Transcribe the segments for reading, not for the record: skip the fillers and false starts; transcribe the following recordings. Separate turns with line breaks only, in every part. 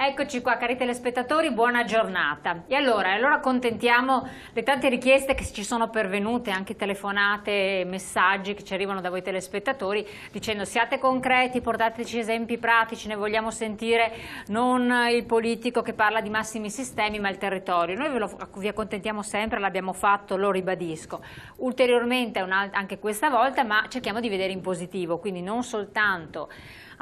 Eccoci qua, cari telespettatori, buona giornata. E allora accontentiamo le tante richieste che ci sono pervenute, anche telefonate, messaggi che ci arrivano da voi telespettatori, dicendo siate concreti, portateci esempi pratici, ne vogliamo sentire, non il politico che parla di massimi sistemi, ma il territorio. Noi vi accontentiamo sempre, l'abbiamo fatto, lo ribadisco. Ulteriormente, anche questa volta, ma cerchiamo di vedere in positivo, quindi non soltanto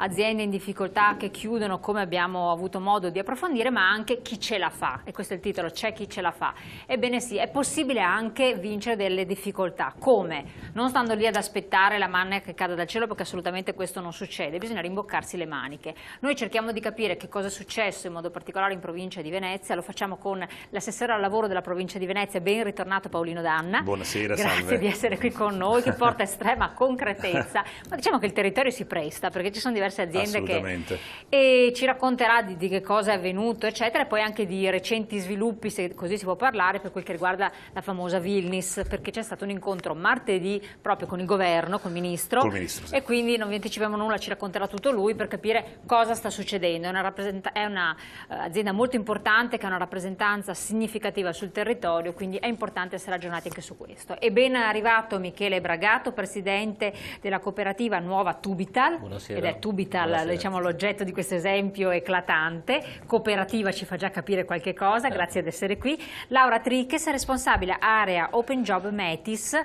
aziende in difficoltà che chiudono, come abbiamo avuto modo di approfondire, ma anche chi ce la fa, e questo è il titolo, c'è chi ce la fa. Ebbene sì, è possibile anche vincere delle difficoltà. Come? Non stando lì ad aspettare la manna che cade dal cielo, perché assolutamente questo non succede, bisogna rimboccarsi le maniche. Noi cerchiamo di capire che cosa è successo, in modo particolare in provincia di Venezia, lo facciamo con l'assessore al lavoro della provincia di Venezia, ben ritornato Paolino D'Anna.
Buonasera,
grazie
salve.
Di essere qui con noi, che porta estrema concretezza, ma diciamo che il territorio si presta, perché ci sono diverse aziende e ci racconterà di che cosa è avvenuto, eccetera, e poi anche di recenti sviluppi, se così si può parlare, per quel che riguarda la famosa Vilnis, perché c'è stato un incontro martedì proprio con il governo, col ministro,
sì.
E quindi non vi anticipiamo nulla, ci racconterà tutto lui per capire cosa sta succedendo. È una azienda molto importante che ha una rappresentanza significativa sul territorio, quindi è importante essere aggiornati anche su questo. È ben arrivato Michele Bragato, presidente della cooperativa Nuova Tubital.
Buonasera.
Ed è Tubital, diciamo, l'oggetto di questo esempio eclatante. Cooperativa ci fa già capire qualche cosa, grazie ad essere qui. Laura Triches, responsabile area Open Job Metis,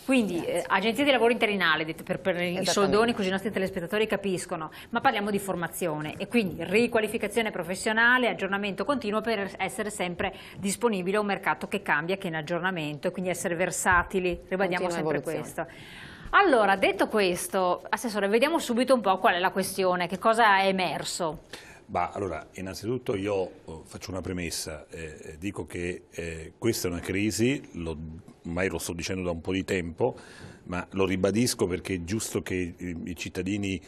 quindi agenzia di lavoro interinale, per i soldoni, così i nostri telespettatori capiscono, ma parliamo di formazione e quindi riqualificazione professionale, aggiornamento continuo per essere sempre disponibili a un mercato che cambia, che è in aggiornamento, e quindi essere versatili, ribadiamo sempre questo. Allora, detto questo, Assessore, vediamo subito un po' qual è la questione, che cosa è emerso.
Allora, innanzitutto io faccio una premessa, dico che questa è una crisi, ormai lo sto dicendo da un po' di tempo, ma lo ribadisco perché è giusto che i cittadini,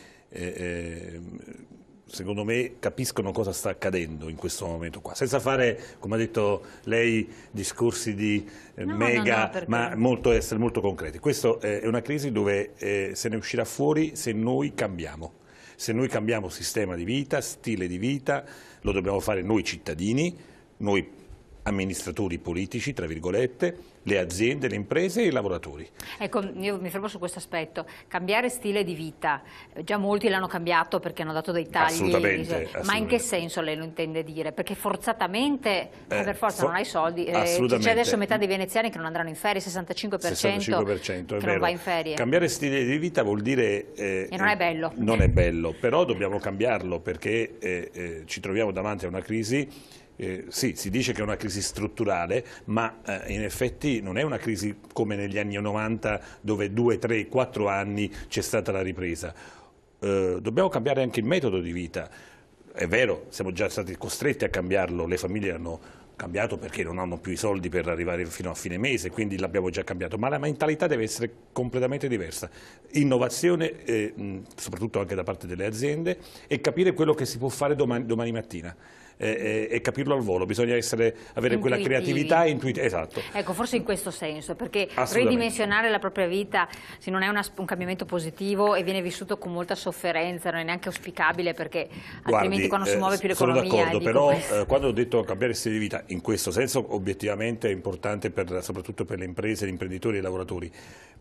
secondo me, capiscono cosa sta accadendo in questo momento qua, senza fare, come ha detto lei, discorsi di mega, ma essere molto concreti. Questa è una crisi dove se ne uscirà fuori se noi cambiamo. Se noi cambiamo sistema di vita, stile di vita, lo dobbiamo fare noi cittadini, noi amministratori politici, tra virgolette, le aziende, le imprese e i lavoratori.
Ecco, io mi fermo su questo aspetto. Cambiare stile di vita, già molti l'hanno cambiato perché hanno dato dei tagli.
Assolutamente.
Ma in che senso lei lo intende dire? Perché forzatamente, per forza non hai soldi,
assolutamente.
c'è adesso metà dei veneziani che non andranno in ferie, 65% che non va in ferie.
Cambiare stile di vita vuol dire...
e non è bello.
Non è bello, però dobbiamo cambiarlo perché ci troviamo davanti a una crisi. Sì, si dice che è una crisi strutturale, ma in effetti non è una crisi come negli anni 90 dove 2, 3, 4 anni c'è stata la ripresa. Dobbiamo cambiare anche il metodo di vita. È vero, siamo già stati costretti a cambiarlo, le famiglie hanno cambiato perché non hanno più i soldi per arrivare fino a fine mese, quindi l'abbiamo già cambiato, ma la mentalità deve essere completamente diversa. Innovazione, soprattutto anche da parte delle aziende, e capire quello che si può fare domani mattina. E capirlo al volo, bisogna avere quella creatività intuitiva. Esatto.
Ecco, forse in questo senso, perché ridimensionare la propria vita, se non è un cambiamento positivo e viene vissuto con molta sofferenza, non è neanche auspicabile, perché altrimenti quando si muove più l'economia...
Sono d'accordo, però quando ho detto cambiare stile di vita, in questo senso obiettivamente è importante soprattutto per le imprese, gli imprenditori e i lavoratori,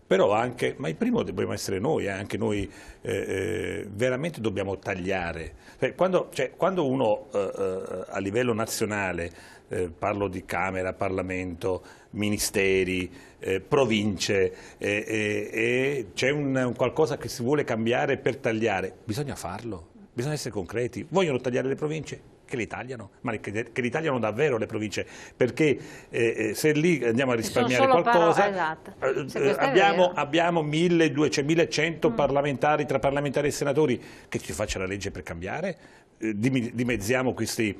però anche, ma il primo dobbiamo essere noi, anche noi veramente dobbiamo tagliare. Quando uno a livello nazionale, parlo di Camera, Parlamento, ministeri, province, c'è un qualcosa che si vuole cambiare per tagliare, bisogna farlo, bisogna essere concreti. Vogliono tagliare le province? Che li tagliano, ma che li tagliano davvero le province, perché se lì andiamo a risparmiare qualcosa, abbiamo 1200 parlamentari, tra parlamentari e senatori, che ci faccia la legge per cambiare, dimezziamo questi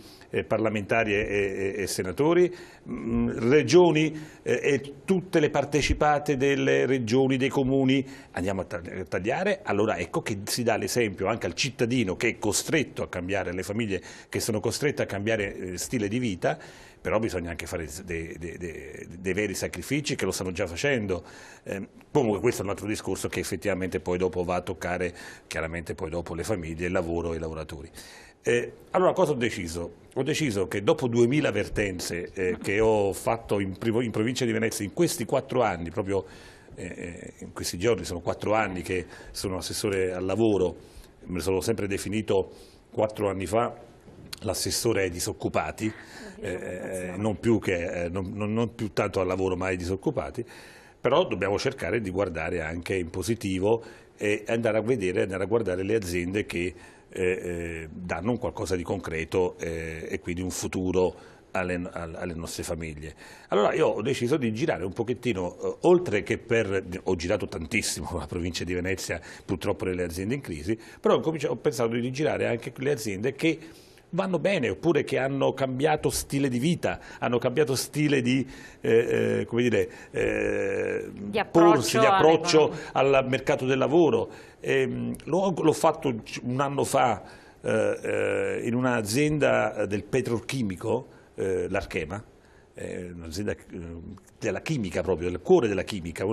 parlamentari e senatori, regioni e tutte le partecipate delle regioni, dei comuni, andiamo a tagliare, allora ecco che si dà l'esempio anche al cittadino che è costretto a cambiare, alle famiglie che sono costrette a cambiare stile di vita, però bisogna anche fare dei veri sacrifici che lo stanno già facendo. Comunque questo è un altro discorso che effettivamente poi dopo va a toccare chiaramente poi dopo le famiglie, il lavoro e i lavoratori. Allora cosa ho deciso? Ho deciso che dopo 2000 vertenze che ho fatto in provincia di Venezia in questi 4 anni, proprio in questi giorni sono 4 anni che sono assessore al lavoro, me lo sono sempre definito 4 anni fa l'assessore ai disoccupati, non più tanto al lavoro ma ai disoccupati, però dobbiamo cercare di guardare anche in positivo e andare a guardare le aziende che danno un qualcosa di concreto e quindi un futuro alle nostre famiglie. Allora io ho deciso di girare un pochettino, oltre che ho girato tantissimo la provincia di Venezia, purtroppo nelle aziende in crisi, però ho pensato di girare anche le aziende che vanno bene, oppure che hanno cambiato stile di vita, hanno cambiato stile di, come dire,
di approccio
al mercato del lavoro. L'ho fatto un anno fa in un'azienda del petrolchimico, l'Archema, un'azienda della chimica proprio, del cuore della chimica,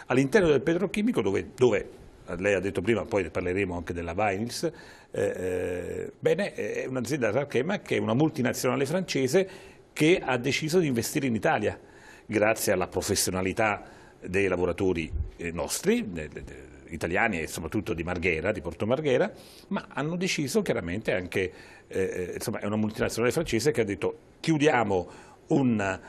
all'interno del petrolchimico dove lei ha detto prima, poi parleremo anche della Vinyls, bene, è un'azienda Arkema che è una multinazionale francese che ha deciso di investire in Italia, grazie alla professionalità dei lavoratori nostri, italiani e soprattutto di Marghera, di Porto Marghera, ma hanno deciso chiaramente anche, insomma è una multinazionale francese che ha detto chiudiamo una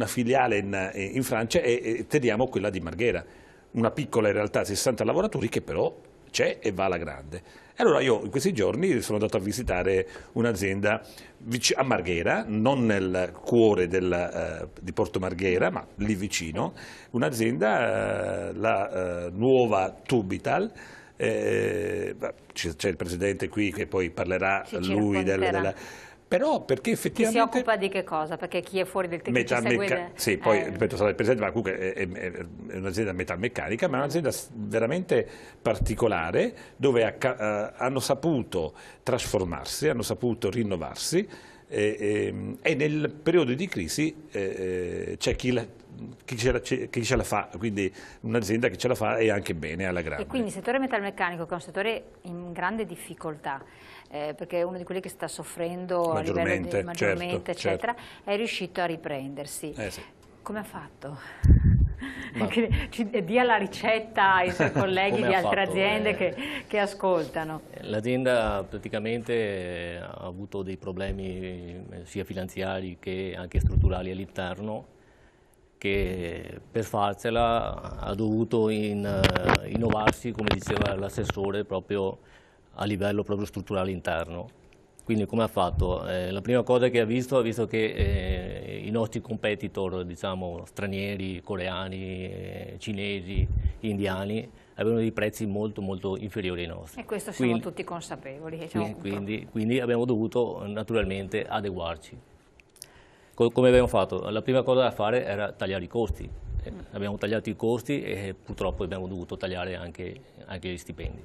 filiale in Francia e teniamo quella di Marghera. Una piccola in realtà 60 lavoratori che però c'è e va alla grande. E allora io in questi giorni sono andato a visitare un'azienda a Marghera, non nel cuore di Porto Marghera, ma lì vicino, un'azienda, la nuova Tubital. C'è il presidente qui che poi parlerà lui però perché effettivamente...
Chi si occupa di che cosa? Perché chi è fuori del tecnico segue...
Sì, poi ripeto, sarà il presidente, ma comunque è un'azienda metalmeccanica, ma è un'azienda veramente particolare dove hanno saputo trasformarsi, hanno saputo rinnovarsi e nel periodo di crisi c'è chi ce la fa, quindi un'azienda che ce la fa e anche bene alla grande.
E quindi il settore metalmeccanico, che è un settore in grande difficoltà, perché è uno di quelli che sta soffrendo maggiormente,
certo,
eccetera,
certo.
È riuscito a riprendersi.
Sì.
Come ha fatto? Dia la ricetta ai suoi colleghi di altre aziende che ascoltano.
L'azienda praticamente ha avuto dei problemi sia finanziari che anche strutturali all'interno, che per farcela ha dovuto innovarsi, come diceva l'assessore, proprio a livello proprio strutturale interno. Quindi come ha fatto? La prima cosa che ha visto che i nostri competitor, diciamo stranieri, coreani, cinesi, indiani, avevano dei prezzi molto molto inferiori ai nostri.
E questo siamo tutti consapevoli.
Quindi abbiamo dovuto naturalmente adeguarci. Come abbiamo fatto? La prima cosa da fare era tagliare i costi. Abbiamo tagliato i costi e purtroppo abbiamo dovuto tagliare anche gli stipendi.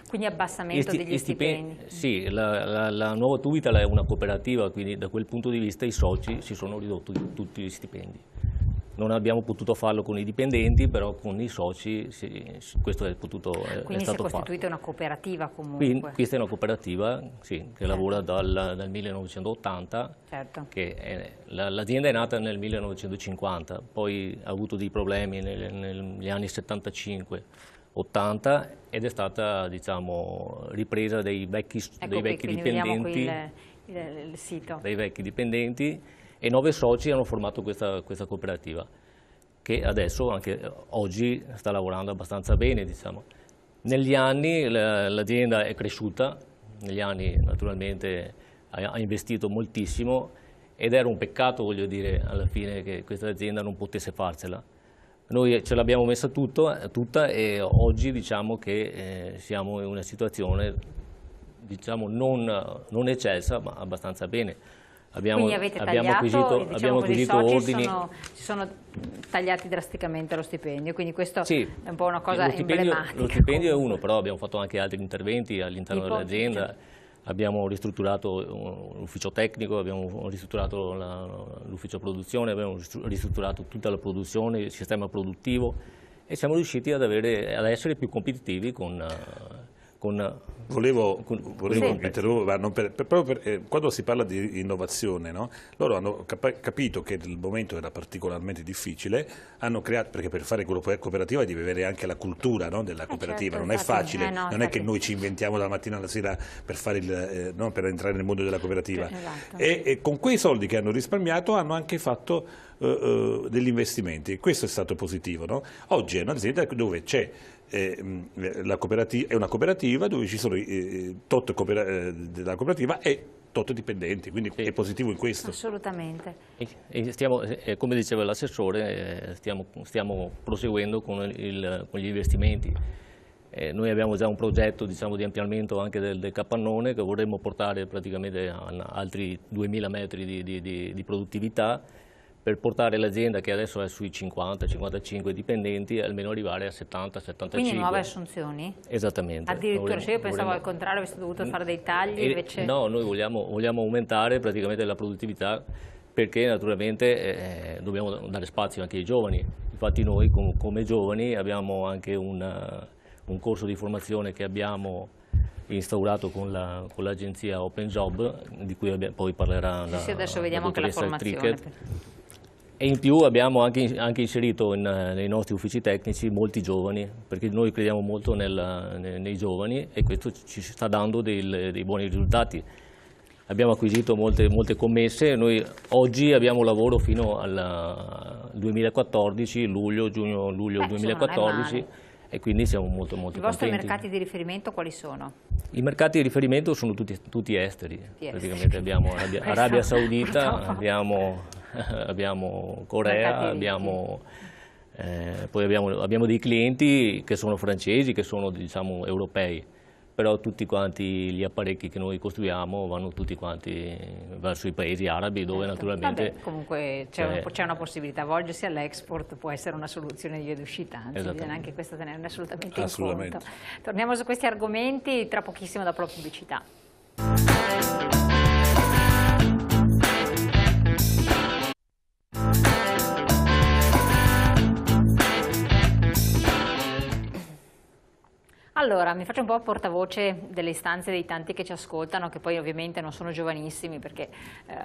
Quindi abbassamento degli stipendi?
Sì, la nuova Tubital è una cooperativa, quindi da quel punto di vista i soci si sono ridotti tutti gli stipendi. Non abbiamo potuto farlo con i dipendenti, però con i soci questo è stato fatto.
Quindi si è costituita una cooperativa comunque?
Questa è una cooperativa, sì, che lavora dal 1980,
certo.
L'azienda è nata nel 1950, poi ha avuto dei problemi negli anni 75. 80 ed è stata, diciamo, ripresa dai vecchi dipendenti,
il sito.
Dai vecchi dipendenti, e 9 soci hanno formato questa cooperativa che adesso, anche oggi, sta lavorando abbastanza bene, diciamo. Negli anni l'azienda è cresciuta, negli anni naturalmente ha investito moltissimo ed era un peccato, voglio dire, alla fine che questa azienda non potesse farcela. Noi ce l'abbiamo messa tutta e oggi diciamo che siamo in una situazione, diciamo, non eccelsa ma abbastanza bene.
Quindi avete tagliato,
abbiamo acquisito ordini.
Si sono tagliati drasticamente lo stipendio, quindi questo
sì,
è un po' una cosa emblematica.
Lo stipendio è uno, però abbiamo fatto anche altri interventi all'interno dell'azienda. Abbiamo ristrutturato l'ufficio tecnico, abbiamo ristrutturato l'ufficio produzione, abbiamo ristrutturato tutta la produzione, il sistema produttivo e siamo riusciti ad essere più competitivi con
Volevo
Sì.
interrompere, quando si parla di innovazione, no? Loro hanno capito che il momento era particolarmente difficile, hanno creato, perché per fare gruppo cooperativa devi avere anche la cultura, no, della cooperativa,
certo,
non è
infatti,
facile,
no,
non è che
infatti.
noi ci inventiamo dalla mattina alla sera per, fare no, per entrare nel mondo della cooperativa.
Esatto.
E con quei soldi che hanno risparmiato hanno anche fatto degli investimenti, e questo è stato positivo, no? Oggi è un'azienda dove c'è la cooperativa, è una cooperativa dove ci sono tot della cooperativa e tot dipendenti, quindi è positivo in questo.
Assolutamente.
E stiamo, come diceva l'assessore, stiamo proseguendo con gli investimenti. Noi abbiamo già un progetto, diciamo, di ampliamento anche del capannone, che vorremmo portare praticamente a altri 2000 metri di produttività, per portare l'azienda, che adesso è sui 50-55 dipendenti, almeno arrivare a 70-75.
Quindi nuove assunzioni?
Esattamente.
Addirittura, io pensavo al contrario, aveste dovuto fare dei tagli, invece...
No, noi vogliamo aumentare praticamente la produttività, perché naturalmente dobbiamo dare spazio anche ai giovani. Infatti noi come giovani abbiamo anche un corso di formazione che abbiamo instaurato con l'agenzia Open Job, di cui poi parlerà
Sì, adesso vediamo anche la formazione.
E in più abbiamo anche inserito nei nostri uffici tecnici molti giovani, perché noi crediamo molto nei giovani, e questo ci sta dando dei buoni risultati. Abbiamo acquisito molte commesse, noi oggi abbiamo lavoro fino al 2014, giugno-luglio 2014, e quindi siamo molto contenti.
I vostri mercati di riferimento quali sono?
I mercati di riferimento sono tutti esteri. Praticamente abbiamo Arabia Saudita, abbiamo Corea, poi abbiamo dei clienti che sono francesi, che sono, diciamo, europei, però tutti quanti gli apparecchi che noi costruiamo vanno tutti quanti verso i paesi arabi, dove naturalmente...
Vabbè, comunque c'è una possibilità, volgersi all'export può essere una soluzione di via d'uscita, anzi bisogna anche questa tenerne assolutamente in conto. Torniamo su questi argomenti tra pochissimo dopo la pubblicità. Allora, mi faccio un po' portavoce delle istanze dei tanti che ci ascoltano, che poi ovviamente non sono giovanissimi, perché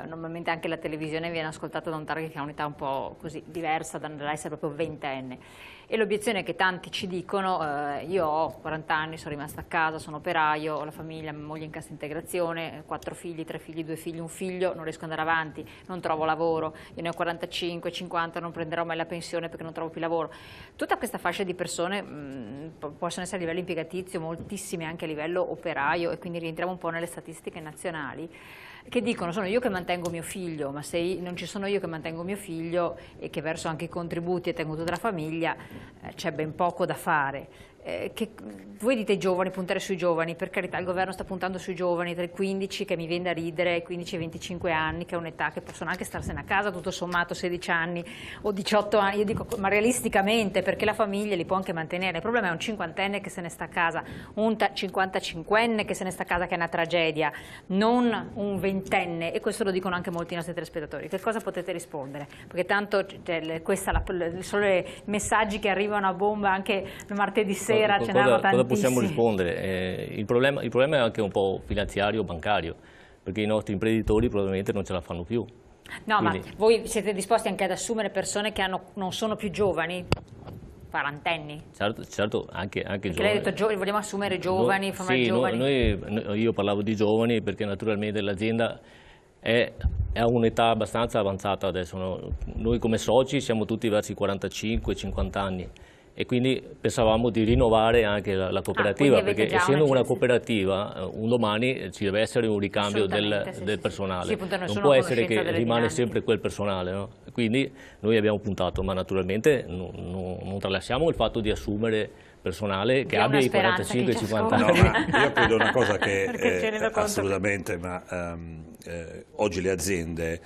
normalmente anche la televisione viene ascoltata da un target che ha un'età un po' così diversa dall'essere proprio ventenne. E l'obiezione che tanti ci dicono, io ho 40 anni, sono rimasta a casa, sono operaio, ho la famiglia, mia moglie in cassa integrazione, 4 figli, 3 figli, 2 figli, un figlio, non riesco ad andare avanti, non trovo lavoro, io ne ho 45, 50, non prenderò mai la pensione perché non trovo più lavoro. Tutta questa fascia di persone possono essere a livello impiegatizio, moltissime anche a livello operaio, e quindi rientriamo un po' nelle statistiche nazionali, che dicono: sono io che mantengo mio figlio, ma se non ci sono io che mantengo mio figlio e che verso anche i contributi e tengo tutta la famiglia, c'è ben poco da fare. Voi dite i giovani, puntare sui giovani, per carità il governo sta puntando sui giovani tra i 15, che mi viene da ridere, i 15 e 25 anni, che è un'età che possono anche starsene a casa, tutto sommato 16 anni o 18 anni, io dico, ma realisticamente, perché la famiglia li può anche mantenere. Il problema è un cinquantenne che se ne sta a casa, un 55enne che se ne sta a casa, che è una tragedia, non un ventenne, e questo lo dicono anche molti nostri telespettatori. Che cosa potete rispondere? Perché tanto sono i messaggi che arrivano a bomba anche il martedì sera.
Cosa possiamo rispondere? Il problema è anche un po' finanziario, bancario, perché i nostri imprenditori probabilmente non ce la fanno più.
No, quindi... ma voi siete disposti anche ad assumere persone che non sono più giovani? Quarantenni?
Certo, anche giovani.
Lei ha detto vogliamo assumere giovani, formare giovani?
Io parlavo di giovani perché naturalmente l'azienda è a un'età abbastanza avanzata adesso. Noi come soci siamo tutti verso i 45-50 anni. E quindi pensavamo di rinnovare anche la cooperativa, perché essendo una cooperativa, un domani ci deve essere un ricambio del personale,
sì,
non può essere che rimane sempre quel personale, no? Quindi noi abbiamo puntato, ma naturalmente non tralasciamo il fatto di assumere personale che abbia i 45-50 anni.
No, ma io credo una cosa che assolutamente, ma oggi le aziende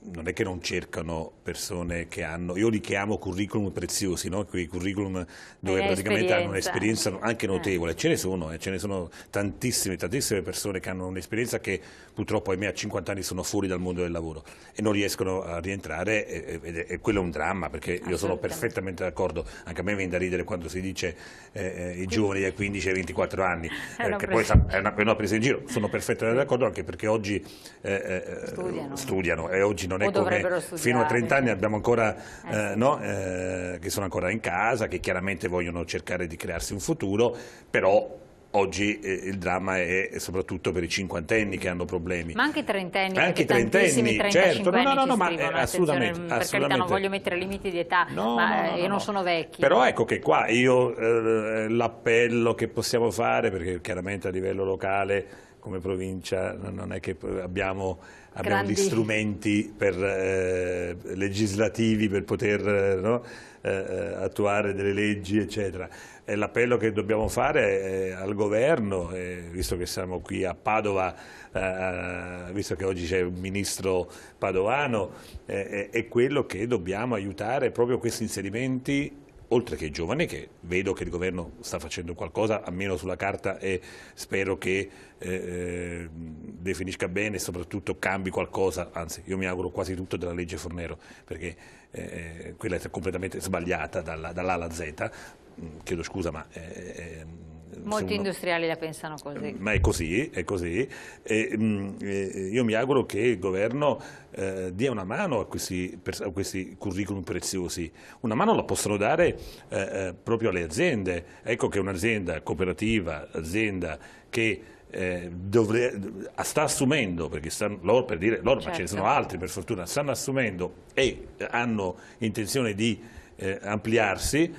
non è che non cercano persone che hanno, io li chiamo curriculum preziosi, no? Quei curriculum dove praticamente hanno un'esperienza anche notevole, ce ne sono tantissime persone che hanno un'esperienza che purtroppo ahimè a 50 anni sono fuori dal mondo del lavoro e non riescono a rientrare e quello è un dramma, perché io sono perfettamente d'accordo, anche a me viene da ridere quando si dice i giovani dai 15 ai 24 anni, che poi è una presa in giro, sono perfettamente d'accordo, anche perché oggi studiano e oggi non è come fino a 30 anni abbiamo ancora che sono ancora in casa, che chiaramente vogliono cercare di crearsi un futuro, però oggi il dramma è soprattutto per i cinquantenni che hanno problemi.
Ma anche i trentenni,
anche
perché tantissimi 35 anni
no,
ci scrivono,
assolutamente,
per carità non voglio mettere limiti di età, io non sono vecchi.
Però ecco che qua io l'appello che possiamo fare, perché chiaramente a livello locale come provincia non è che abbiamo gli strumenti legislativi per poter attuare delle leggi, eccetera. E l'appello che dobbiamo fare al governo, visto che siamo qui a Padova, visto che oggi c'è un ministro padovano, è quello che dobbiamo aiutare proprio questi inserimenti, oltre che i giovani, che vedo che il governo sta facendo qualcosa, almeno sulla carta, e spero che definisca bene e soprattutto cambi qualcosa, anzi io mi auguro quasi tutto della legge Fornero, perché quella è completamente sbagliata dall'A alla Z, chiedo scusa ma...
Molti industriali la pensano così.
Ma è così, io mi auguro che il governo dia una mano a questi curriculum preziosi. Una mano la possono dare proprio alle aziende. Ecco che un'azienda cooperativa, azienda che sta assumendo, perché loro, per dire loro, ma ce ne sono altri per fortuna, stanno assumendo e hanno intenzione di ampliarsi,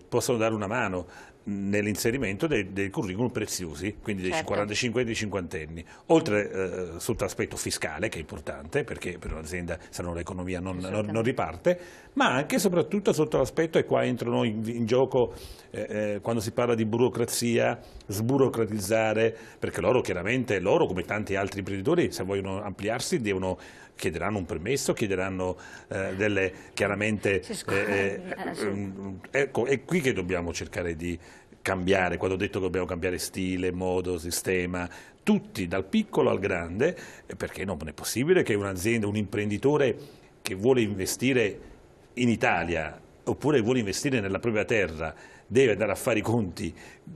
possono dare una mano nell'inserimento dei curriculum preziosi, quindi dei 45 e dei cinquantenni, oltre sotto l'aspetto fiscale, che è importante perché per un'azienda se no l'economia non riparte, ma anche e soprattutto sotto l'aspetto, e qua entrano in gioco quando si parla di burocrazia, sburocratizzare, perché loro chiaramente, come tanti altri imprenditori, se vogliono ampliarsi chiederanno un permesso, chiederanno chiaramente... ecco, è qui che dobbiamo cercare di cambiare, quando ho detto che dobbiamo cambiare stile, modo, sistema, tutti, dal piccolo al grande, perché non è possibile che un'azienda, un imprenditore che vuole investire in Italia, oppure vuole investire nella propria terra, deve andare a fare i conti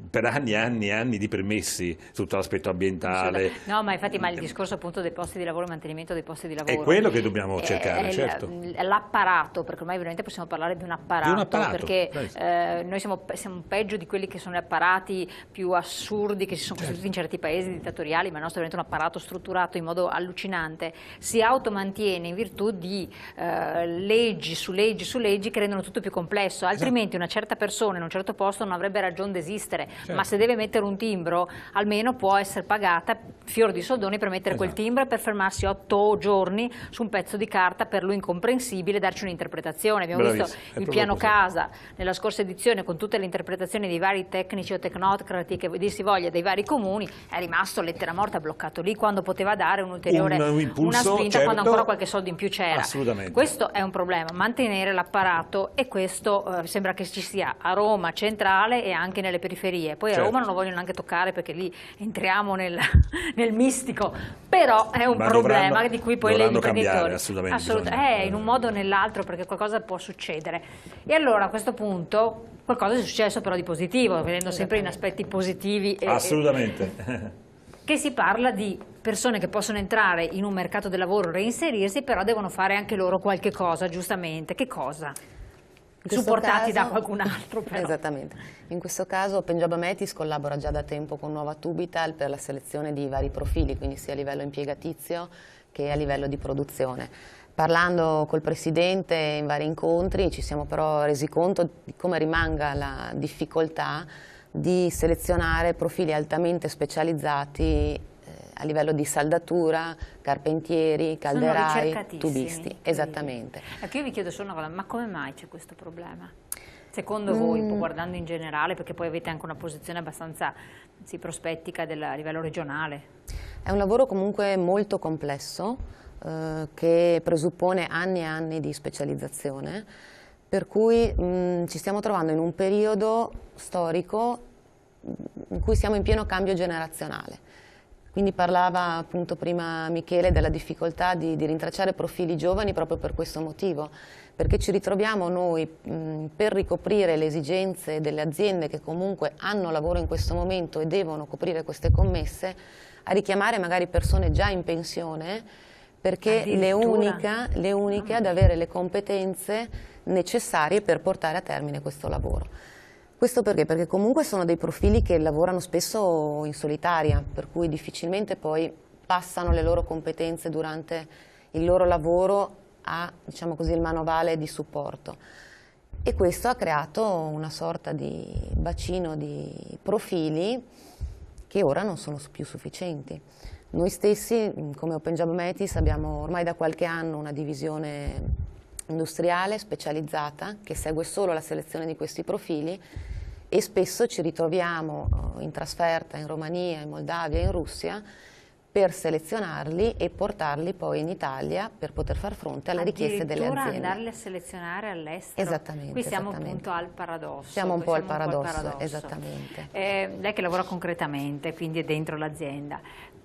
per anni e anni e anni di permessi sotto l'aspetto ambientale.
No, ma infatti il discorso appunto dei posti di lavoro e mantenimento dei posti di lavoro
è quello che dobbiamo cercare, certo.
L'apparato, perché ormai veramente possiamo parlare di un apparato, perché noi siamo peggio di quelli che sono gli apparati più assurdi che si sono costruiti in certi paesi dittatoriali, ma il nostro è veramente un apparato strutturato in modo allucinante, si automantiene in virtù di leggi su leggi su leggi che rendono tutto più complesso, altrimenti una certa persona in un certo posto non avrebbe ragione di esistere. Ma se deve mettere un timbro almeno può essere pagata fior di soldoni per mettere quel timbro e per fermarsi 8 giorni su un pezzo di carta per lui incomprensibile e darci un'interpretazione. Abbiamo visto il piano casa nella scorsa edizione con tutte le interpretazioni dei vari tecnici o tecnocrati che dir si voglia dei vari comuni, è rimasto lettera morta bloccato lì quando poteva dare un'ulteriore una spinta quando ancora qualche soldo in più c'era. Questo è un problema, mantenere l'apparato, e questo sembra che ci sia a Roma centrale e anche nelle periferie. Poi a Roma non lo voglio neanche toccare perché lì entriamo nel mistico, però è un problema di cui poi gli imprenditori in un modo o nell'altro, perché qualcosa può succedere. E allora a questo punto qualcosa è successo però di positivo, vedendo sempre in aspetti positivi.
Assolutamente.
Che si parla di persone che possono entrare in un mercato del lavoro, reinserirsi, però devono fare anche loro qualche cosa, giustamente. Che cosa? Supportati da qualcun altro però.
Esattamente. In questo caso Open Job Ametis collabora già da tempo con Nuova Tubital per la selezione di vari profili, quindi sia a livello impiegatizio che a livello di produzione. Parlando col Presidente in vari incontri ci siamo però resi conto di come rimanga la difficoltà di selezionare profili altamente specializzati a livello di saldatura, carpentieri, calderai, tubisti. Esattamente.
Ecco, io vi chiedo solo una cosa, ma come mai c'è questo problema? Secondo voi, guardando in generale, perché poi avete anche una posizione abbastanza prospettica a livello regionale?
È un lavoro comunque molto complesso, che presuppone anni e anni di specializzazione, per cui ci stiamo trovando in un periodo storico in cui siamo in pieno cambio generazionale. Quindi parlava appunto prima Michele della difficoltà di rintracciare profili giovani proprio per questo motivo, perché ci ritroviamo noi per ricoprire le esigenze delle aziende che comunque hanno lavoro in questo momento e devono coprire queste commesse, a richiamare magari persone già in pensione, perché le uniche ad avere le competenze necessarie per portare a termine questo lavoro. Questo perché? Perché comunque sono dei profili che lavorano spesso in solitaria, per cui difficilmente poi passano le loro competenze durante il loro lavoro a, diciamo così, il manovale di supporto. E questo ha creato una sorta di bacino di profili che ora non sono più sufficienti. Noi stessi, come Open Job Metis, abbiamo ormai da qualche anno una divisione industriale specializzata che segue solo la selezione di questi profili, e spesso ci ritroviamo in trasferta in Romania, in Moldavia, in Russia per selezionarli e portarli poi in Italia per poter far fronte alle richieste delle aziende.
Addirittura andarli a selezionare all'estero.
Esattamente.
Qui siamo appunto al paradosso.
Siamo un po' al paradosso, esattamente.
Lei che lavora concretamente, quindi è dentro l'azienda,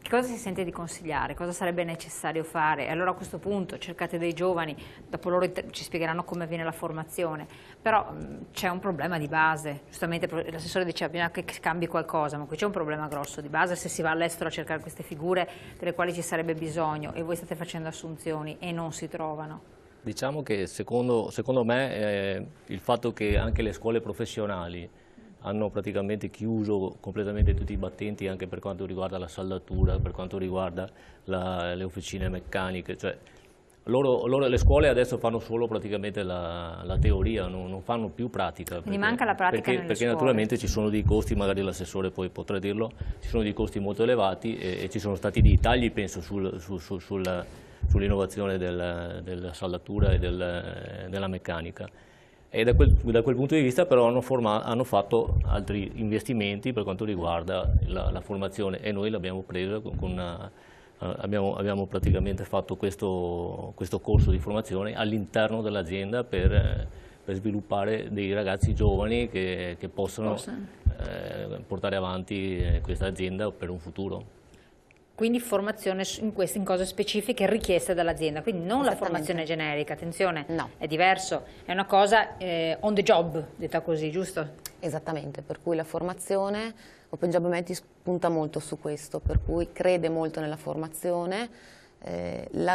che cosa si sente di consigliare? Cosa sarebbe necessario fare? Allora a questo punto cercate dei giovani, dopo loro ci spiegheranno come avviene la formazione, però c'è un problema di base. Giustamente l'assessore diceva bisogna che cambi qualcosa, ma qui c'è un problema grosso di base se si va all'estero a cercare queste figure delle quali ci sarebbe bisogno e voi state facendo assunzioni e non si trovano.
Diciamo che secondo me il fatto che anche le scuole professionali hanno praticamente chiuso completamente tutti i battenti anche per quanto riguarda la saldatura, per quanto riguarda le officine meccaniche, cioè le scuole adesso fanno solo praticamente la teoria, non fanno più pratica.
Quindi manca la pratica nelle
perché
scuole.
Naturalmente ci sono dei costi, magari l'assessore poi potrà dirlo, ci sono dei costi molto elevati e ci sono stati dei tagli penso sull'innovazione della saldatura e della meccanica. E da quel punto di vista però hanno fatto altri investimenti per quanto riguarda la formazione e noi l'abbiamo presa abbiamo praticamente fatto questo corso di formazione all'interno dell'azienda per sviluppare dei ragazzi giovani che possono portare avanti questa azienda per un futuro.
Quindi formazione in cose specifiche richieste dall'azienda, quindi non la formazione generica, attenzione,
no.
È diverso, è una cosa on the job, detta così, giusto?
Esattamente, per cui la formazione, Open Job Metis punta molto su questo, per cui crede molto nella formazione,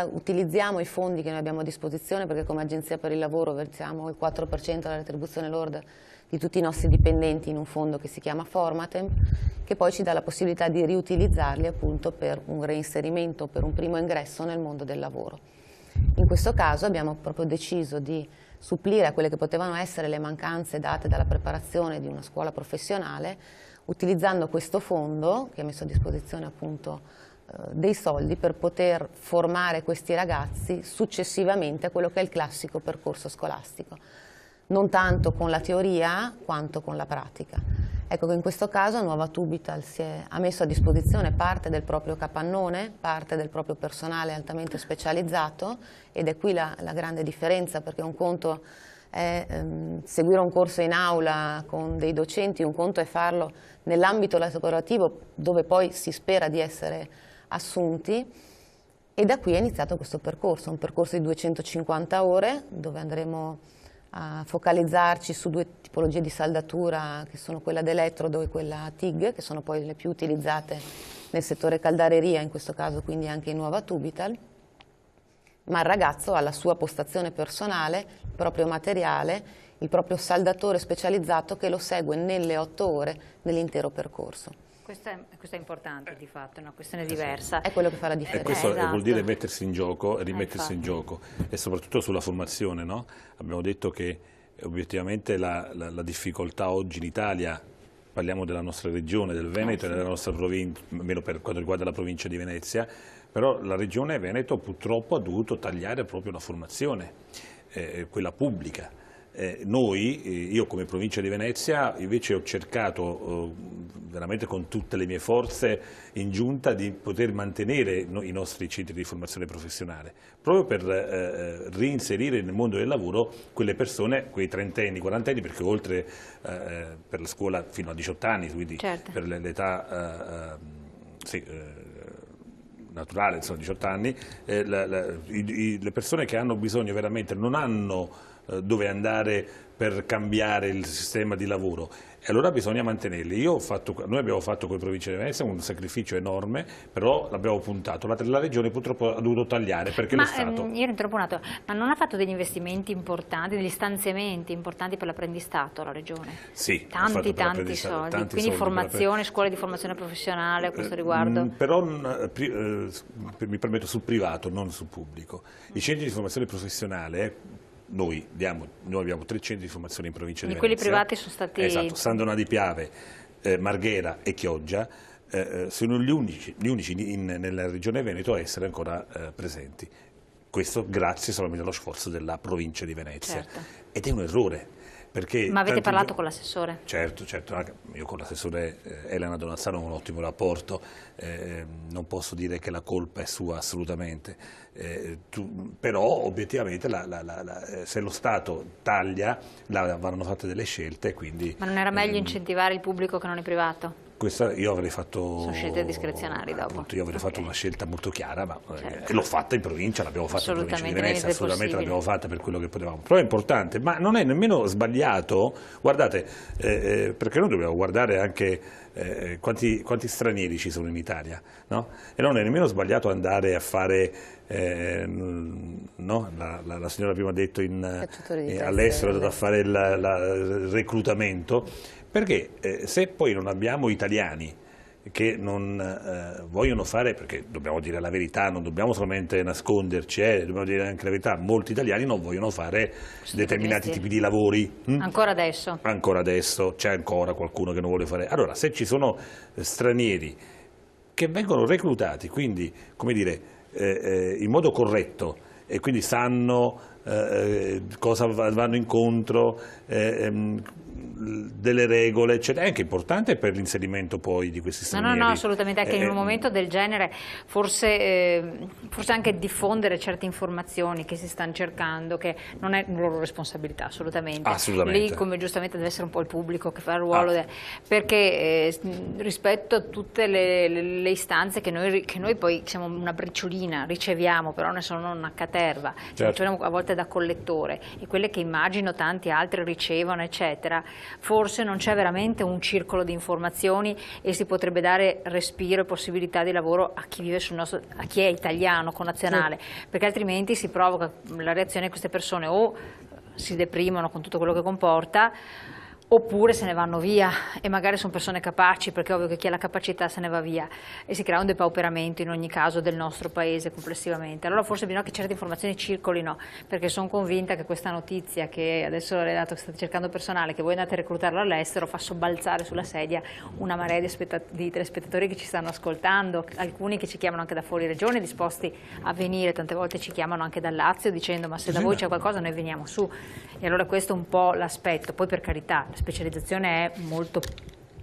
utilizziamo i fondi che noi abbiamo a disposizione perché come Agenzia per il Lavoro versiamo il 4% della retribuzione lorda di tutti i nostri dipendenti in un fondo che si chiama Formatem, che poi ci dà la possibilità di riutilizzarli appunto per un reinserimento, per un primo ingresso nel mondo del lavoro. In questo caso abbiamo proprio deciso di supplire a quelle che potevano essere le mancanze date dalla preparazione di una scuola professionale, utilizzando questo fondo che ha messo a disposizione appunto dei soldi per poter formare questi ragazzi successivamente a quello che è il classico percorso scolastico. Non tanto con la teoria quanto con la pratica. Ecco che in questo caso Nuova Tubital ha messo a disposizione parte del proprio capannone, parte del proprio personale altamente specializzato, ed è qui la grande differenza, perché un conto è seguire un corso in aula con dei docenti, un conto è farlo nell'ambito lavorativo dove poi si spera di essere assunti, e da qui è iniziato questo percorso, un percorso di 250 ore dove andremo a focalizzarci su due tipologie di saldatura che sono quella d'elettrodo e quella TIG, che sono poi le più utilizzate nel settore caldareria, in questo caso quindi anche in Nuova Tubital, ma il ragazzo ha la sua postazione personale, il proprio materiale, il proprio saldatore specializzato che lo segue nelle 8 ore nell'intero percorso.
Questo è importante di fatto, è una questione diversa.
È quello che fa la differenza.
E questo
esatto.
vuol dire mettersi in gioco e rimettersi in gioco, e soprattutto sulla formazione, no? Abbiamo detto che obiettivamente la difficoltà oggi in Italia, parliamo della nostra regione, del Veneto e della nostra provincia, almeno per quanto riguarda la provincia di Venezia, però la regione Veneto purtroppo ha dovuto tagliare proprio la formazione, quella pubblica. io come provincia di Venezia invece ho cercato veramente con tutte le mie forze in giunta di poter mantenere i nostri centri di formazione professionale, proprio per reinserire nel mondo del lavoro quelle persone, quei trentenni, quarantenni, perché oltre per la scuola fino a 18 anni, quindi
certo,
per l'età naturale, insomma 18 anni, le persone che hanno bisogno veramente non hanno dove andare per cambiare il sistema di lavoro, e allora bisogna mantenerli. Noi abbiamo fatto con le province di Venezia un sacrificio enorme, però l'abbiamo puntato. La Regione purtroppo ha dovuto tagliare perché lo Stato...
Io interrompo un attimo, ma non ha fatto degli investimenti importanti, degli stanziamenti importanti per l'apprendistato la Regione?
Sì,
tanti soldi, quindi formazione, scuole di formazione professionale a questo riguardo?
Però mi permetto sul privato, non sul pubblico. I centri di formazione professionale... Noi abbiamo 3 centri di formazione in provincia di Venezia.
Quelli privati sono stati...
Esatto, San Donà di Piave, Marghera e Chioggia sono gli unici nella regione Veneto a essere ancora presenti. Questo grazie solamente allo sforzo della provincia di Venezia.
Certo.
Ed è un errore.
Ma avete parlato con l'assessore?
Certo, io con l'assessore Elena Donazzano ho un ottimo rapporto, non posso dire che la colpa è sua assolutamente, però obiettivamente se lo Stato taglia vanno fatte delle scelte. Quindi,
ma non era meglio incentivare il pubblico che non il privato?
Questa io avrei fatto...
Sono scelte discrezionali dopo.
Appunto, io avrei fatto una scelta molto chiara, ma l'ho fatta in provincia, l'abbiamo fatta in provincia di Venezia, assolutamente l'abbiamo fatta per quello che potevamo. Però è importante, ma non è nemmeno sbagliato, guardate, perché noi dobbiamo guardare anche quanti stranieri ci sono in Italia, no? E non è nemmeno sbagliato andare a fare, no? La signora prima ha detto all'estero è andata a fare il reclutamento. Perché se poi non abbiamo italiani che non vogliono fare, perché dobbiamo dire la verità, non dobbiamo solamente nasconderci, dobbiamo dire anche la verità, molti italiani non vogliono fare determinati tipi di lavori.
Ancora adesso?
Ancora adesso, c'è ancora qualcuno che non vuole fare. Allora, se ci sono stranieri che vengono reclutati, quindi, come dire, in modo corretto, e quindi sanno cosa vanno incontro, delle regole, eccetera. È anche importante per l'inserimento poi di questi stranieri.
No, assolutamente, anche in un momento del genere forse anche diffondere certe informazioni che si stanno cercando, che non è loro responsabilità assolutamente. Lì, come giustamente, deve essere un po' il pubblico che fa il ruolo, perché rispetto a tutte le istanze che noi poi siamo una briciolina, riceviamo, però ne sono una caterva, riceviamo a volte da collettore, e quelle che immagino tanti altri ricevono, eccetera. Forse non c'è veramente un circolo di informazioni e si potrebbe dare respiro e possibilità di lavoro a chi vive a chi è italiano, connazionale, perché altrimenti si provoca la reazione di queste persone, o si deprimono con tutto quello che comporta, oppure se ne vanno via, e magari sono persone capaci, perché è ovvio che chi ha la capacità se ne va via, e si crea un depauperamento in ogni caso del nostro paese complessivamente. Allora forse bisogna che certe informazioni circolino, perché sono convinta che questa notizia, che adesso le dato che state cercando personale, che voi andate a reclutarlo all'estero, fa sobbalzare sulla sedia una marea di telespettatori che ci stanno ascoltando, alcuni che ci chiamano anche da fuori regione disposti a venire, tante volte ci chiamano anche dal Lazio dicendo ma se da voi c'è qualcosa noi veniamo su, e allora questo è un po' l'aspetto. Poi, per carità, la specializzazione è molto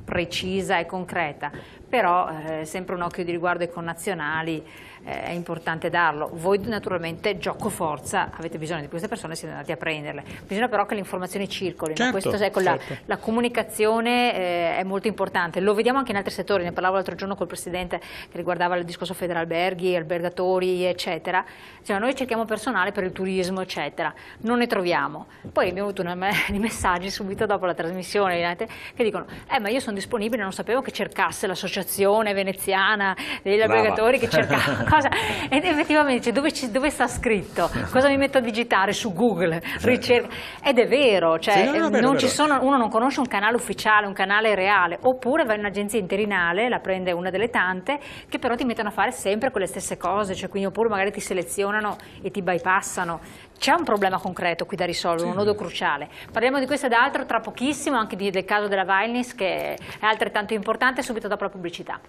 precisa e concreta, però sempre un occhio di riguardo ai connazionali è importante darlo. Voi naturalmente, gioco forza, avete bisogno di queste persone, siete andati a prenderle, bisogna però che le informazioni circolino.
Certo,
questo, la comunicazione è molto importante, lo vediamo anche in altri settori, ne parlavo l'altro giorno col Presidente che riguardava il discorso Federalberghi, albergatori eccetera, cioè, noi cerchiamo personale per il turismo eccetera, non ne troviamo, poi abbiamo avuto una di messaggi subito dopo la trasmissione che dicono ma io sono disponibile, non sapevo che cercasse l'associazione veneziana degli albergatori che cercava cosa, ed effettivamente dove sta scritto, cosa mi metto a digitare su Google, ricerca, ed è vero, cioè, uno non conosce un canale ufficiale, un canale reale, oppure va in un'agenzia interinale, la prende una delle tante, che però ti mettono a fare sempre quelle stesse cose, cioè, quindi, oppure magari ti selezionano e ti bypassano. C'è un problema concreto qui da risolvere, un nodo cruciale. Parliamo di questo ed altro tra pochissimo, anche del caso della Violins, che è altrettanto importante, subito dopo la pubblicità.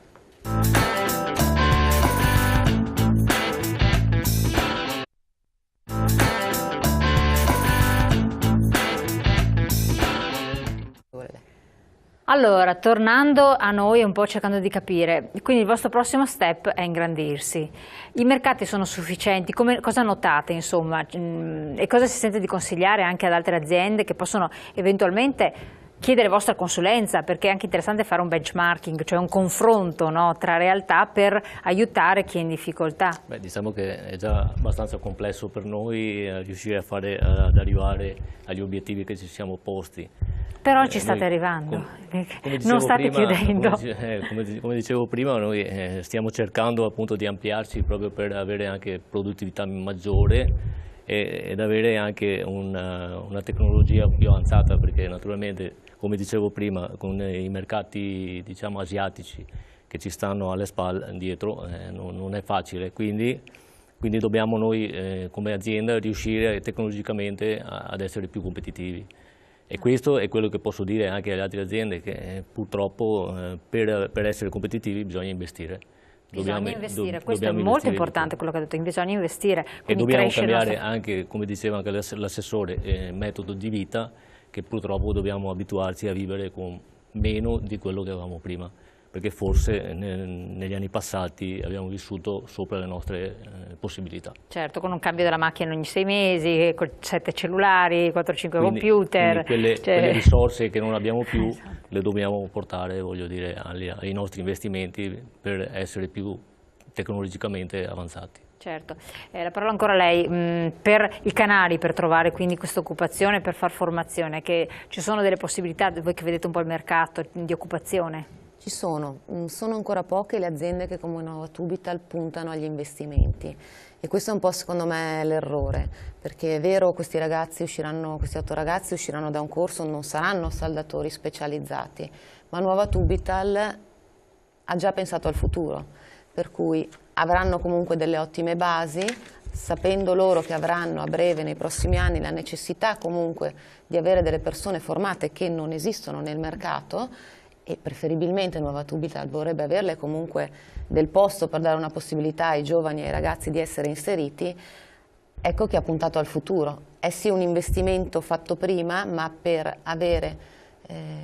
Allora, tornando a noi un po' cercando di capire, quindi il vostro prossimo step è ingrandirsi. I mercati sono sufficienti? Cosa notate, insomma? E cosa si sente di consigliare anche ad altre aziende che possono eventualmente chiedere vostra consulenza, perché è anche interessante fare un benchmarking, cioè un confronto, no, tra realtà per aiutare chi è in difficoltà.
Beh, diciamo che è già abbastanza complesso per noi riuscire ad arrivare agli obiettivi che ci siamo posti.
Però ci state arrivando, non state chiudendo.
Come dicevo prima, noi stiamo cercando appunto di ampliarci proprio per avere anche produttività maggiore ed avere anche una tecnologia più avanzata, perché naturalmente, come dicevo prima, con i mercati, diciamo, asiatici che ci stanno alle spalle dietro non è facile, quindi dobbiamo noi come azienda riuscire tecnologicamente ad essere più competitivi. E questo è quello che posso dire anche alle altre aziende, che purtroppo per essere competitivi bisogna investire.
Bisogna investire, questo è molto importante quello che ha detto, bisogna investire.
E dobbiamo cambiare anche, come diceva anche l'assessore, metodo di vita, che purtroppo dobbiamo abituarci a vivere con meno di quello che avevamo prima, perché forse negli anni passati abbiamo vissuto sopra le nostre possibilità.
Certo, con un cambio della macchina ogni 6 mesi, con 7 cellulari, 4-5 computer.
Quelle risorse che non abbiamo più le dobbiamo portare, voglio dire, ai nostri investimenti per essere più tecnologicamente avanzati.
Certo, la parola ancora a lei, per i canali per trovare quindi questa occupazione, per far formazione, che ci sono delle possibilità, voi che vedete un po' il mercato di occupazione?
Ci sono ancora poche le aziende che come Nuova Tubital puntano agli investimenti e questo è un po' secondo me l'errore, perché è vero questi 8 ragazzi usciranno da un corso, non saranno saldatori specializzati, ma Nuova Tubital ha già pensato al futuro, per cui avranno comunque delle ottime basi, sapendo loro che avranno a breve, nei prossimi anni, la necessità comunque di avere delle persone formate che non esistono nel mercato, e preferibilmente Nuova Tubital vorrebbe averle comunque del posto per dare una possibilità ai giovani e ai ragazzi di essere inseriti, ecco che ha puntato al futuro. È sì un investimento fatto prima, ma per avere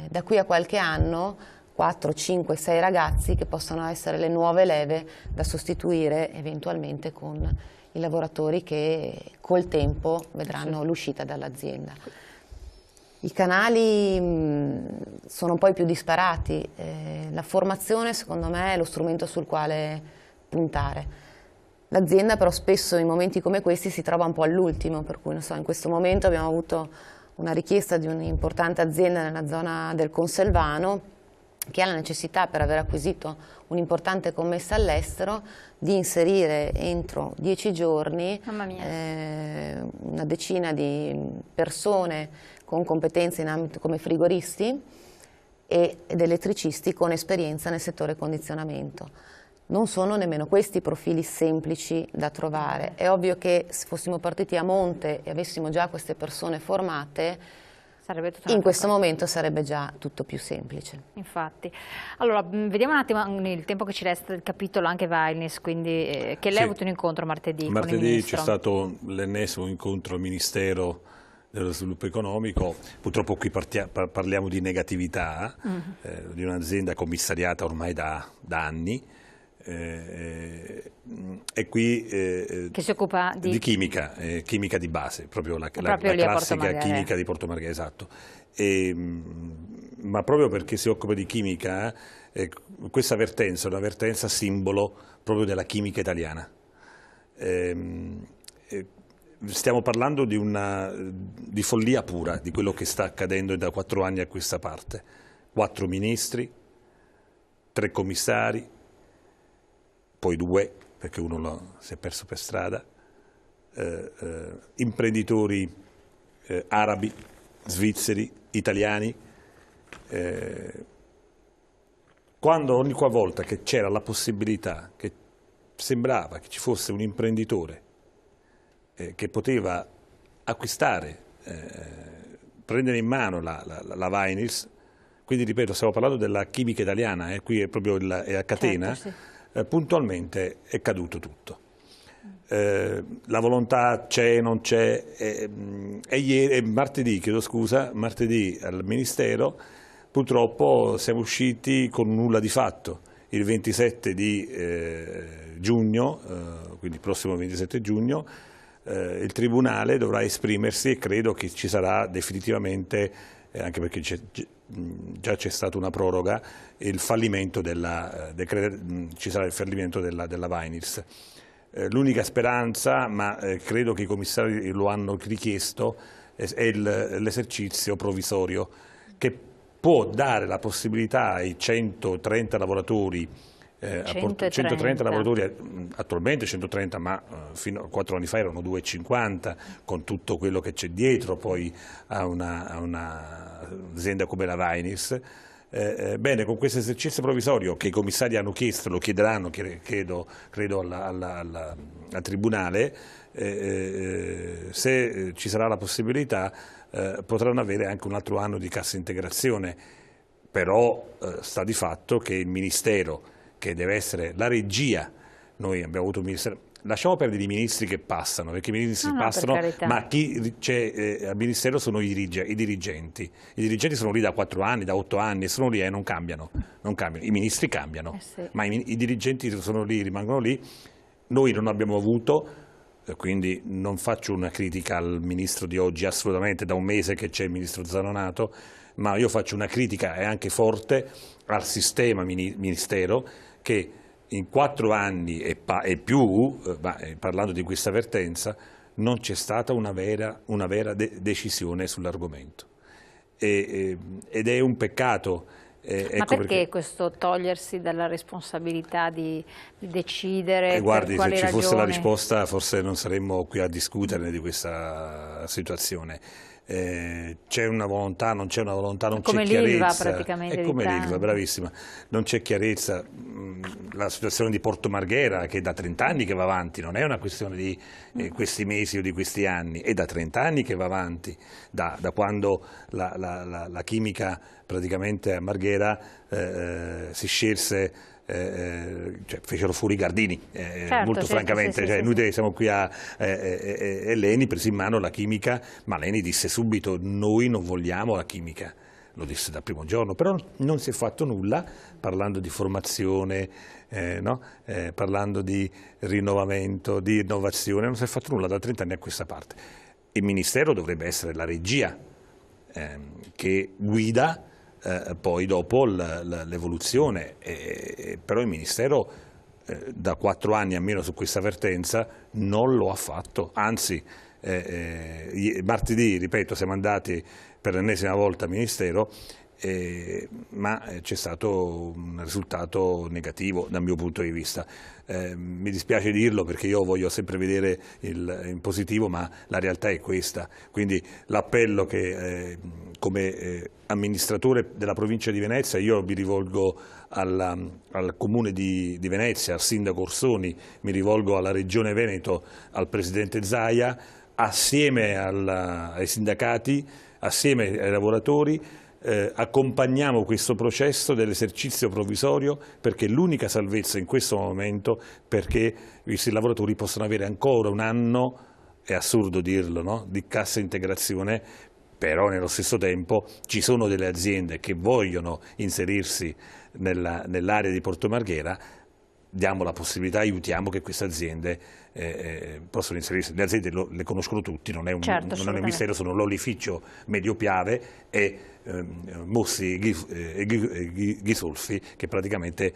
da qui a qualche anno 4, 5, 6 ragazzi che possano essere le nuove leve da sostituire eventualmente con i lavoratori che col tempo vedranno l'uscita dall'azienda. I canali sono poi più disparati, la formazione secondo me è lo strumento sul quale puntare. L'azienda però spesso in momenti come questi si trova un po' all'ultimo, per cui non so, in questo momento abbiamo avuto una richiesta di un'importante azienda nella zona del Conselvano che ha la necessità, per aver acquisito un'importante commessa all'estero, di inserire entro 10 giorni una decina di persone con competenze in ambito come frigoristi ed elettricisti con esperienza nel settore condizionamento. Non sono nemmeno questi profili semplici da trovare. È ovvio che se fossimo partiti a monte e avessimo già queste persone formate, in questo momento sarebbe già tutto più semplice.
Infatti. Allora, vediamo un attimo il tempo che ci resta del capitolo anche Vinyls, quindi che lei ha avuto un incontro martedì.
Martedì c'è stato l'ennesimo incontro al Ministero dello Sviluppo Economico. Purtroppo qui parliamo di negatività, di un'azienda commissariata ormai da anni. E qui
che si occupa di
chimica, chimica di base, proprio la classica chimica di Porto Marghera, esatto. Ma proprio perché si occupa di chimica, questa vertenza è una vertenza simbolo proprio della chimica italiana. Stiamo parlando di follia pura, di quello che sta accadendo da 4 anni a questa parte. 4 ministri, 3 commissari, poi 2, perché uno si è perso per strada, imprenditori arabi, svizzeri, italiani. Ogni volta che c'era la possibilità, che sembrava che ci fosse un imprenditore che poteva acquistare, prendere in mano la Vinyls, quindi ripeto, stiamo parlando della chimica italiana, qui è proprio è a catena, certo, sì. Puntualmente è caduto tutto. La volontà c'è, non c'è, martedì al Ministero purtroppo siamo usciti con nulla di fatto. Il 27 di giugno, quindi il prossimo 27 giugno, il Tribunale dovrà esprimersi e credo che ci sarà definitivamente, anche perché già c'è stata una proroga, il fallimento ci sarà il fallimento della Vinyls. L'unica speranza, ma credo che i commissari lo hanno richiesto, è l'esercizio provvisorio che può dare la possibilità ai 130 lavoratori, 130 lavoratori, attualmente 130, ma fino a 4 anni fa erano 250, con tutto quello che c'è dietro poi a un'azienda come la Vinyls. Bene, con questo esercizio provvisorio che i commissari hanno chiesto, lo chiederanno credo al Tribunale, se ci sarà la possibilità potranno avere anche un altro anno di cassa integrazione, però sta di fatto che il Ministero, che deve essere la regia, noi abbiamo avuto un Ministero, lasciamo perdere i ministri che passano, perché i ministri passano, ma chi c'è al Ministero sono i dirigenti. I dirigenti sono lì da 4 anni, da 8 anni, sono lì e non cambiano. I ministri cambiano,
sì.
Ma i dirigenti sono lì, rimangono lì. Noi non abbiamo avuto, quindi non faccio una critica al ministro di oggi, assolutamente, da un mese che c'è il ministro Zanonato, ma io faccio una critica e anche forte al sistema ministero che in 4 anni e più, parlando di questa vertenza, non c'è stata una vera decisione sull'argomento. Ed è un peccato.
Ma perché questo togliersi dalla responsabilità di decidere?
Guardi,
per
se ci
quali
fosse la
ragioni?
risposta forse non saremmo qui a discuterne di questa situazione. C'è una volontà, non c'è una volontà, non c'è chiarezza. Come l'Ilva
praticamente.
È come l'Ilva, bravissima. Non c'è chiarezza. La situazione di Porto Marghera, che è da 30 anni che va avanti, non è una questione di questi mesi o di questi anni, è da 30 anni che va avanti, da quando la chimica praticamente a Marghera si scelse, cioè fecero fuori i Gardini, molto francamente, cioè, noi siamo qui e Leni prese in mano la chimica, ma Leni disse subito: noi non vogliamo la chimica, lo disse dal primo giorno, però non si è fatto nulla, parlando di formazione, parlando di rinnovamento, di innovazione, non si è fatto nulla da 30 anni a questa parte. Il Ministero dovrebbe essere la regia che guida poi dopo l'evoluzione, però il Ministero da 4 anni almeno su questa vertenza non lo ha fatto, anzi martedì, ripeto, siamo andati per l'ennesima volta al Ministero, ma c'è stato un risultato negativo dal mio punto di vista. Mi dispiace dirlo perché io voglio sempre vedere in positivo, ma la realtà è questa. Quindi l'appello che come amministratore della provincia di Venezia io mi rivolgo al Comune di Venezia, al Sindaco Orsoni, mi rivolgo alla Regione Veneto, al Presidente Zaia, assieme ai sindacati, assieme ai lavoratori, accompagniamo questo processo dell'esercizio provvisorio, perché è l'unica salvezza in questo momento, perché i lavoratori possono avere ancora un anno, è assurdo dirlo, no? Di cassa integrazione, però nello stesso tempo ci sono delle aziende che vogliono inserirsi nell'area di Porto Marghera, diamo la possibilità, aiutiamo che queste aziende possano inserirsi. Le aziende le conoscono tutti, non è un mistero, sono l'Olificio Medio Piave e Mossi e Ghisolfi, che praticamente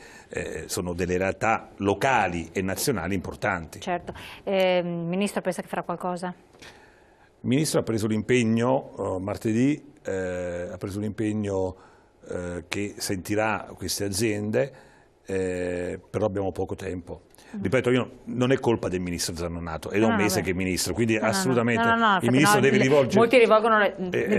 sono delle realtà locali e nazionali importanti.
Certo. Il Ministro pensa che farà qualcosa?
Il Ministro ha preso l'impegno martedì, ha preso l'impegno che sentirà queste aziende, però abbiamo poco tempo. Ripeto, non è colpa del Ministro Zanonato, è da un mese che è Ministro, quindi assolutamente il Ministro deve rivolgere...
Molti rivolgono,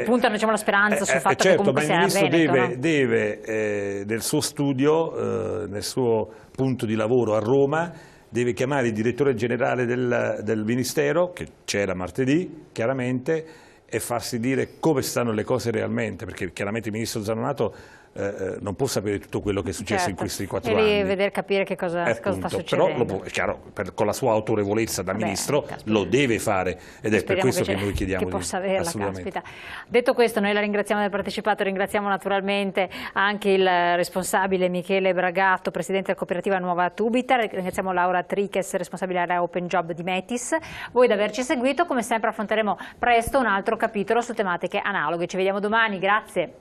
puntano diciamo, la speranza sul fatto che comunque sia Veneto.
Ma il Ministro deve nel suo studio, nel suo punto di lavoro a Roma, deve chiamare il direttore generale del Ministero, che c'era martedì, chiaramente, e farsi dire come stanno le cose realmente, perché chiaramente il Ministro Zanonato non può sapere tutto quello che è successo in questi 4
e
anni.
lì vedere, capire che cosa sta succedendo.
Però è chiaro, con la sua autorevolezza da ministro lo deve fare, ed è per questo che noi chiediamo
che possa averla,
assolutamente.
caspita. Detto questo, noi la ringraziamo del partecipato, ringraziamo naturalmente anche il responsabile Michele Bragato, presidente della cooperativa Nuova Tubita, ringraziamo Laura Triches, responsabile area Open Job di Metis, voi da averci seguito. Come sempre affronteremo presto un altro capitolo su tematiche analoghe. Ci vediamo domani, grazie.